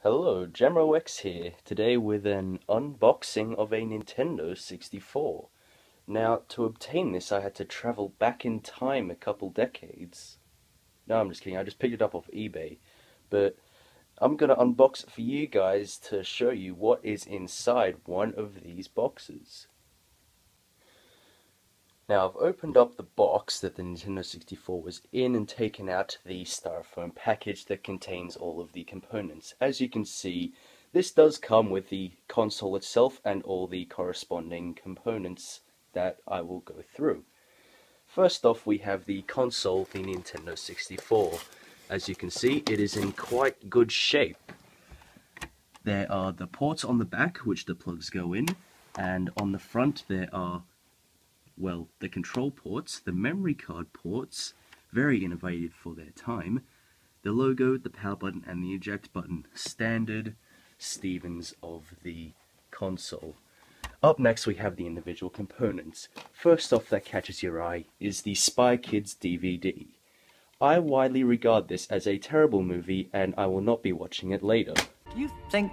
Hello, JamroX here, today with an unboxing of a Nintendo 64. Now, to obtain this I had to travel back in time a couple decades. No, I'm just kidding, I just picked it up off eBay. But I'm gonna unbox it for you guys to show you what is inside one of these boxes. Now, I've opened up the box that the Nintendo 64 was in and taken out the styrofoam package that contains all of the components. As you can see, this does come with the console itself and all the corresponding components that I will go through. First off, we have the console, the Nintendo 64. As you can see, it is in quite good shape. There are the ports on the back, which the plugs go in, and on the front there are the control ports, the memory card ports, very innovative for their time, the logo, the power button, and the eject button, standard Stevens of the console. Up next we have the individual components. First off that catches your eye is the Spy Kids DVD. I widely regard this as a terrible movie and I will not be watching it later. Do you think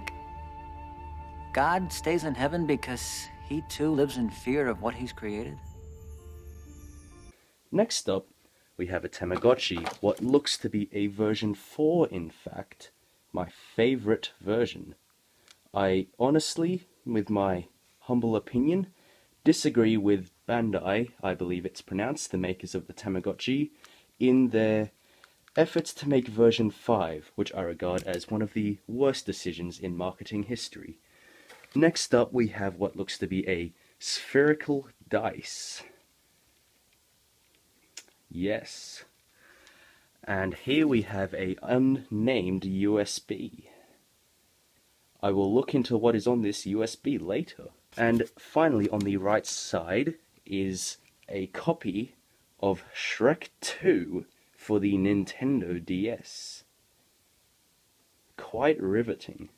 God stays in heaven because he too lives in fear of what he's created? Next up, we have a Tamagotchi, what looks to be a version 4 in fact, my favorite version. I honestly, with my humble opinion, disagree with Bandai, I believe it's pronounced, the makers of the Tamagotchi, in their efforts to make version 5, which I regard as one of the worst decisions in marketing history. Next up we have what looks to be a spherical dice. Yes. And here we have a unnamed USB. I will look into what is on this USB later. And finally on the right side is a copy of Shrek 2 for the Nintendo DS. Quite riveting.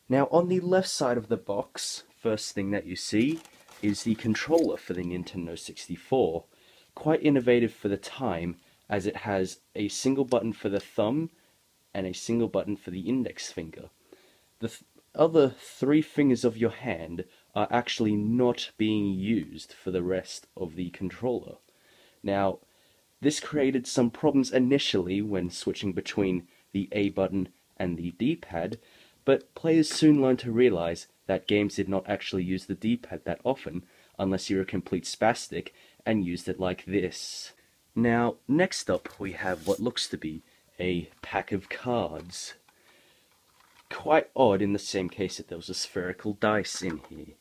Now on the left side of the box, first thing that you see is the controller for the Nintendo 64. Quite innovative for the time, as it has a single button for the thumb and a single button for the index finger. The other three fingers of your hand are actually not being used for the rest of the controller. Now, this created some problems initially when switching between the A button and the D-pad, but players soon learned to realize that games did not actually use the D-pad that often, unless you're a complete spastic and used it like this. Now, next up we have what looks to be a pack of cards. Quite odd in the same case that there was a spherical dice in here.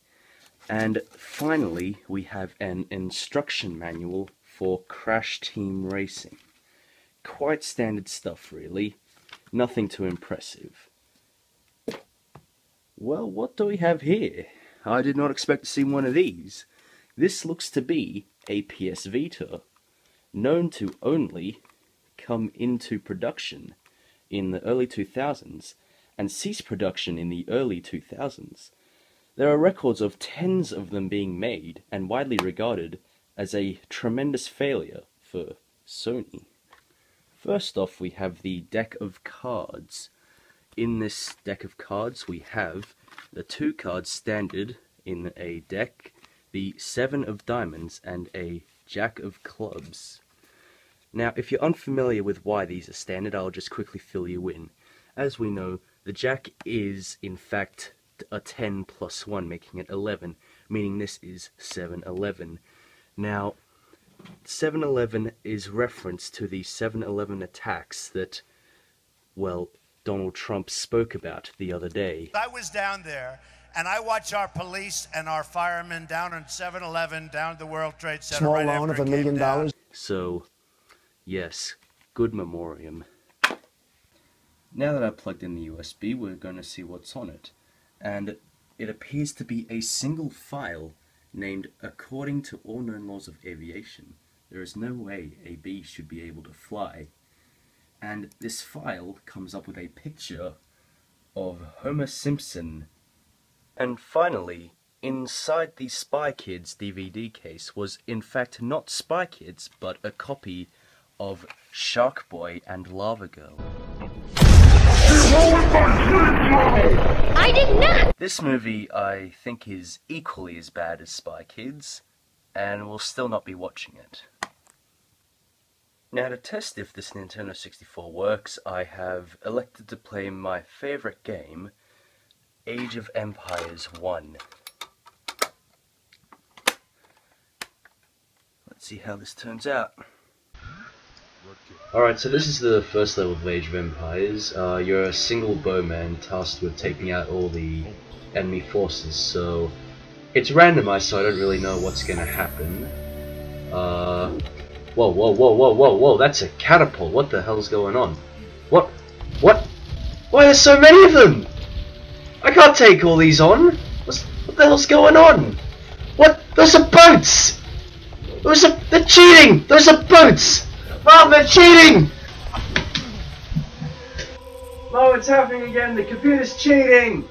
And finally, we have an instruction manual for Crash Team Racing. Quite standard stuff really, nothing too impressive. Well, what do we have here? I did not expect to see one of these. This looks to be a PS Vita, known to only come into production in the early 2000s and cease production in the early 2000s. There are records of tens of them being made and widely regarded as a tremendous failure for Sony. First off, we have the deck of cards. In this deck of cards we have the 2 cards standard in a deck, the 7 of diamonds and a jack of clubs. Now, if you're unfamiliar with why these are standard, I'll just quickly fill you in. As we know, the jack is in fact a 10 plus 1, making it 11, meaning this is 7-11. Now, 7-11 is reference to the 7-11 attacks that, Donald Trump spoke about the other day. I was down there, and I watch our police and our firemen down on 7-Eleven, down at the World Trade Center. Small loan of $1 million. So, yes, good memoriam. Now that I've plugged in the USB, we're going to see what's on it. And it appears to be a single file named According to All Known Laws of Aviation. There is no way a bee should be able to fly. And this file comes up with a picture of Homer Simpson. And finally, inside the Spy Kids DVD case was in fact not Spy Kids, but a copy of Shark Boy and Lava Girl. I did not! This movie, I think, is equally as bad as Spy Kids, and will still not be watching it. Now, to test if this Nintendo 64 works, I have elected to play my favorite game, Age of Empires 1. Let's see how this turns out. Alright, so this is the first level of Age of Empires. You're a single bowman tasked with taking out all the enemy forces, so it's randomized, so I don't really know what's gonna happen. Whoa, that's a catapult. What the hell's going on? What? Why are there so many of them? I can't take all these on. What the hell's going on? What? Those are boats! They're cheating! Those are boats! Mom, they're cheating! Mom, it's happening again. The computer's cheating!